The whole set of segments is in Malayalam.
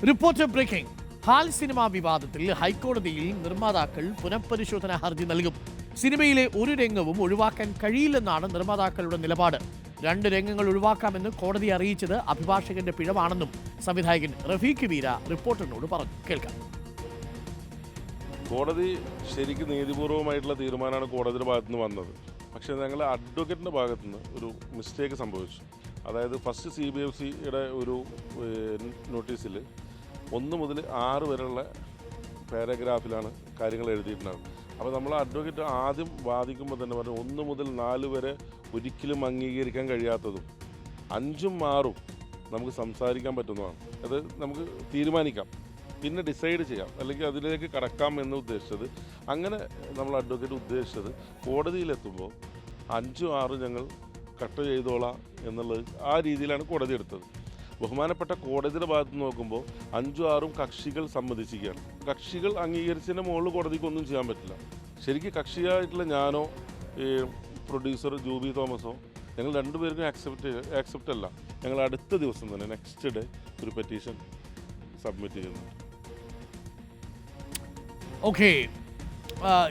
Reporter breaking. ഹാൽ സിനിമാ വിവാദത്തിൽ ഹൈക്കോടതിയിൽ നിർമ്മാതാക്കൾ പുനഃപരിശോധനാ ഹർജി നൽകും. സിനിമയിലെ ഒരു രംഗവും ഒഴിവാക്കാൻ കഴിയില്ലെന്നാണ് നിർമ്മാതാക്കളുടെ നിലപാട്. 2 രംഗങ്ങൾ ഒഴിവാക്കാമെന്ന് കോടതി അറിയിച്ചത് അഭിഭാഷകന്റെ പിഴവാണെന്നും സംവിധായകൻ റഫീഖ് വീര റിപ്പോർട്ടറിനോട് പറഞ്ഞു. കേൾക്കാം. കോടതി ശരിക്കും നീതിപൂർവമായിട്ടുള്ള തീരുമാനമാണ് കോടതിയുടെ ഭാഗത്തുനിന്ന് വന്നത്. പക്ഷേ ഞങ്ങൾ അഡ്വക്കേറ്റിൻ്റെ ഭാഗത്തുനിന്ന് ഒരു മിസ്റ്റേക്ക് സംഭവിച്ചു. അതായത് ഫസ്റ്റ് CBFCയുടെ ഒരു നോട്ടീസിൽ 1 മുതൽ 6 വരെയുള്ള പാരഗ്രാഫിലാണ് കാര്യങ്ങൾ എഴുതിയിട്ടുണ്ടാകുന്നത്. അപ്പോൾ നമ്മൾ അഡ്വക്കേറ്റ് ആദ്യം വാദിക്കുമ്പോൾ തന്നെ പറഞ്ഞു 1 മുതൽ 4 വരെ ഒരിക്കലും അംഗീകരിക്കാൻ കഴിയാത്തതും 5ഉം 6ഉം നമുക്ക് സംസാരിക്കാൻ പറ്റുന്നതാണ്. അത് നമുക്ക് തീരുമാനിക്കാം, പിന്നെ ഡിസൈഡ് ചെയ്യാം, അല്ലെങ്കിൽ അതിലേക്ക് കടക്കാം എന്ന് ഉദ്ദേശിച്ചത്. അങ്ങനെ നമ്മൾ അഡ്വക്കേറ്റ് ഉദ്ദേശിച്ചത് കോടതിയിലെത്തുമ്പോൾ 5ഉം 6ഉം ഞങ്ങൾ കട്ട് ചെയ്തോളാം എന്നുള്ളത് ആ രീതിയിലാണ് കോടതി എടുത്തത്. ബഹുമാനപ്പെട്ട കോടതിയുടെ ഭാഗത്ത് നോക്കുമ്പോൾ 5ഉം 6ഉം കക്ഷികൾ സമ്മതിച്ചിരിക്കുകയാണ്. കക്ഷികൾ അംഗീകരിച്ചതിൻ്റെ മുകളിൽ കോടതിക്ക് ഒന്നും ചെയ്യാൻ പറ്റില്ല. ശരിക്കും കക്ഷിയായിട്ടുള്ള ഞാനോ പ്രൊഡ്യൂസർ ജൂബി തോമസോ ഞങ്ങൾ 2 പേർക്കും ആക്സെപ്റ്റ് അല്ല. ഞങ്ങൾ അടുത്ത ദിവസം തന്നെ നെക്സ്റ്റ് ഡേ ഒരു പെറ്റീഷൻ സബ്മിറ്റ് ചെയ്യുന്നു. ഓക്കെ,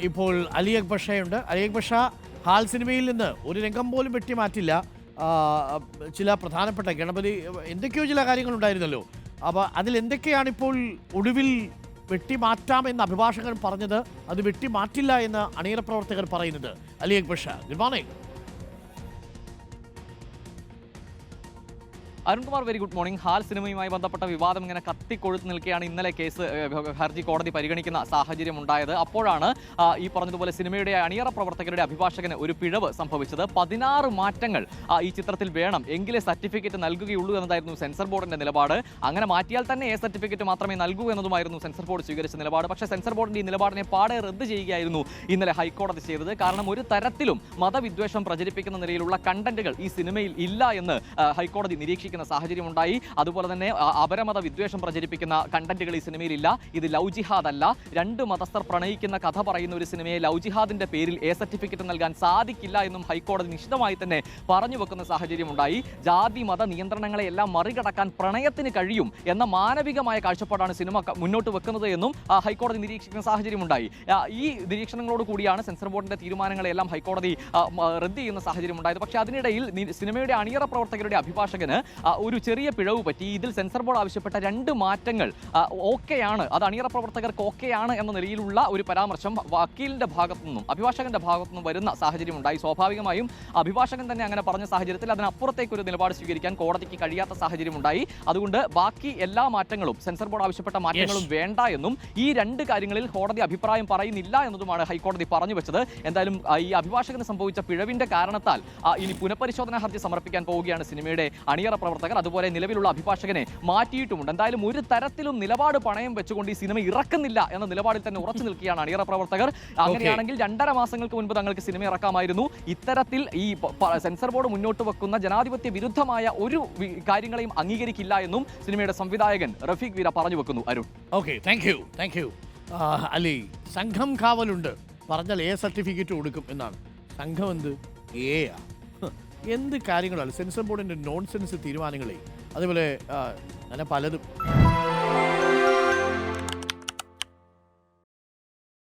ഇപ്പോൾ അലി അക്ബർ ഷായുണ്ട്. അലി അക്ബർ ഷാ, ഹാൽ സിനിമയിൽ നിന്ന് ഒരു രംഗം പോലും വെട്ടിമാറ്റില്ല. ചില പ്രധാനപ്പെട്ട ഗണപതി എന്തൊക്കെയോ ചില കാര്യങ്ങളുണ്ടായിരുന്നല്ലോ. അപ്പോൾ അതിലെന്തൊക്കെയാണിപ്പോൾ ഒടുവിൽ വെട്ടിമാറ്റാമെന്ന് അഭിഭാഷകൻ പറഞ്ഞത്? അത് വെട്ടിമാറ്റില്ല എന്ന് അണിയറ പ്രവർത്തകർ പറയുന്നത്. Ali Akbar Shah, good morning. Arunkumar, very good morning. Haal സിനിമയുമായി ബന്ധപ്പെട്ട വിവാദം ഇങ്ങനെ കത്തിക്കൊഴുത്ത് നിൽക്കുകയാണ്. ഇന്നലെ ഹർജി കോടതി പരിഗണിക്കുന്ന സാഹചര്യം ഉണ്ടായത്. അപ്പോഴാണ് ഈ പറഞ്ഞതുപോലെ സിനിമയുടെ അണിയറ പ്രവർത്തകരുടെ അഭിഭാഷകന് ഒരു പിഴവ് സംഭവിച്ചത്. 16 മാറ്റങ്ങൾ ഈ ചിത്രത്തിൽ വേണം, എങ്കിലേ സർട്ടിഫിക്കറ്റ് നൽകുകയുള്ളൂ എന്നതായിരുന്നു സെൻസർ ബോർഡിന്റെ നിലപാട്. അങ്ങനെ മാറ്റിയാൽ തന്നെ A സർട്ടിഫിക്കറ്റ് മാത്രമേ നൽകൂ എന്നതുമായിരുന്നു സെൻസർ ബോർഡ് സ്വീകരിച്ച നിലപാട്. പക്ഷേ സെൻസർ ബോർഡിന്റെ ഈ നിലപാടിനെ പാടെ റദ്ദ് ചെയ്യുകയായിരുന്നു ഇന്നലെ ഹൈക്കോടതി ചെയ്തത്. കാരണം ഒരു തരത്തിലും മതവിദ്വേഷം പ്രചരിപ്പിക്കുന്ന നിലയിലുള്ള കണ്ടന്റുകൾ ഈ സിനിമയിൽ ഇല്ല എന്ന് ഹൈക്കോടതി നിരീക്ഷിക്കുന്നു സാഹചര്യം ഉണ്ടായി. അതുപോലെ തന്നെ അപരമത വിദ്വേഷം പ്രചരിപ്പിക്കുന്ന കണ്ടന്റുകൾ ഈ സിനിമയിലില്ല. ഇത് ലവ് ജിഹാദ് അല്ല. 2 മതസ്ഥർ പ്രണയിക്കുന്ന കഥ പറയുന്ന ഒരു സിനിമയെ ലവ് ജിഹാദിന്റെ പേരിൽ A സർട്ടിഫിക്കറ്റ് നൽകാൻ സാധിക്കില്ല എന്നും ഹൈക്കോടതി നിശ്ചിതമായി തന്നെ പറഞ്ഞു വെക്കുന്ന സാഹചര്യം ഉണ്ടായി. ജാതി മത നിയന്ത്രണങ്ങളെ എല്ലാം മറികടക്കാൻ പ്രണയത്തിന് കഴിയും എന്ന മാനവികമായ കാഴ്ചപ്പാടാണ് സിനിമ മുന്നോട്ട് വെക്കുന്നത് എന്നും ഹൈക്കോടതി നിരീക്ഷിക്കുന്ന സാഹചര്യം ഉണ്ടായി. ഈ നിരീക്ഷണങ്ങളോട് കൂടിയാണ് സെൻസർ ബോർഡിന്റെ തീരുമാനങ്ങളെല്ലാം ഹൈക്കോടതി റദ്ദ് ചെയ്യുന്ന സാഹചര്യം ഉണ്ടായത്. പക്ഷേ അതിനിടയിൽ സിനിമയുടെ അണിയറ പ്രവർത്തകരുടെ അഭിഭാഷകന് ഒരു ചെറിയ പിഴവ് പറ്റി. ഇതിൽ സെൻസർ ബോർഡ് ആവശ്യപ്പെട്ട 2 മാറ്റങ്ങൾ ഓക്കെയാണ്, അത് അണിയറ പ്രവർത്തകർക്ക് ഓക്കെയാണ് എന്ന നിലയിലുള്ള ഒരു പരാമർശം വക്കീലിന്റെ ഭാഗത്തു നിന്നും അഭിഭാഷകന്റെ ഭാഗത്തു നിന്നും വരുന്ന സാഹചര്യം ഉണ്ടായി. സ്വാഭാവികമായും അഭിഭാഷകൻ തന്നെ അങ്ങനെ പറഞ്ഞ സാഹചര്യത്തിൽ അതിനപ്പുറത്തേക്ക് ഒരു നിലപാട് സ്വീകരിക്കാൻ കോടതിക്ക് കഴിയാത്ത സാഹചര്യം ഉണ്ടായി. അതുകൊണ്ട് ബാക്കി എല്ലാ മാറ്റങ്ങളും, സെൻസർ ബോർഡ് ആവശ്യപ്പെട്ട മാറ്റങ്ങളും വേണ്ട എന്നും ഈ 2 കാര്യങ്ങളിൽ കോടതി അഭിപ്രായം പറയുന്നില്ല എന്നതുമാണ് ഹൈക്കോടതി പറഞ്ഞു വെച്ചത്. എന്തായാലും ഈ അഭിഭാഷകന് സംഭവിച്ച പിഴവിന്റെ കാരണത്താൽ ഇനി പുനഃപരിശോധനാ ഹർജി സമർപ്പിക്കാൻ പോവുകയാണ് സിനിമയുടെ അണിയറ പ്രവർത്തകർ. അതുപോലെ നിലവിലുള്ള അഭിഭാഷകനെ മാറ്റിയിട്ടുമുണ്ട്. എന്തായാലും ഒരു തരത്തിലും നിലപാട് പണയം വെച്ചുകൊണ്ട് ഈ സിനിമ ഇറക്കുന്നില്ല എന്ന നിലപാടിൽ തന്നെ ഉറച്ചു നിൽക്കുകയാണ് അണിയറ പ്രവർത്തകർ. അങ്ങനെയാണെങ്കിൽ 2.5 മാസങ്ങൾക്ക് മുൻപ് തങ്ങൾക്ക് സിനിമ ഇറക്കാമായിരുന്നു. ഇത്തരത്തിൽ ഈ സെൻസർ ബോർഡ് മുന്നോട്ട് വെക്കുന്ന ജനാധിപത്യ വിരുദ്ധമായ ഒരു കാര്യങ്ങളെയും അംഗീകരിക്കില്ല എന്നും സിനിമയുടെ സംവിധായകൻ റഫീഖ് വീര പറഞ്ഞു വെക്കുന്നു. Arun, okay, thank you. Ali, സംഘം കാവലുണ്ട്, പറഞ്ഞാൽ A സർട്ടിഫിക്കറ്റ് കൊടുക്കും എന്നാണ്. സംഘം എന്ത് എയാ? എന്ത് കാര്യങ്ങളാണ് സെൻസർ ബോർഡിന്റെ നോൺസെൻസ് തീരുമാനങ്ങളെ. അതേപോലെ അങ്ങനെ പലതും.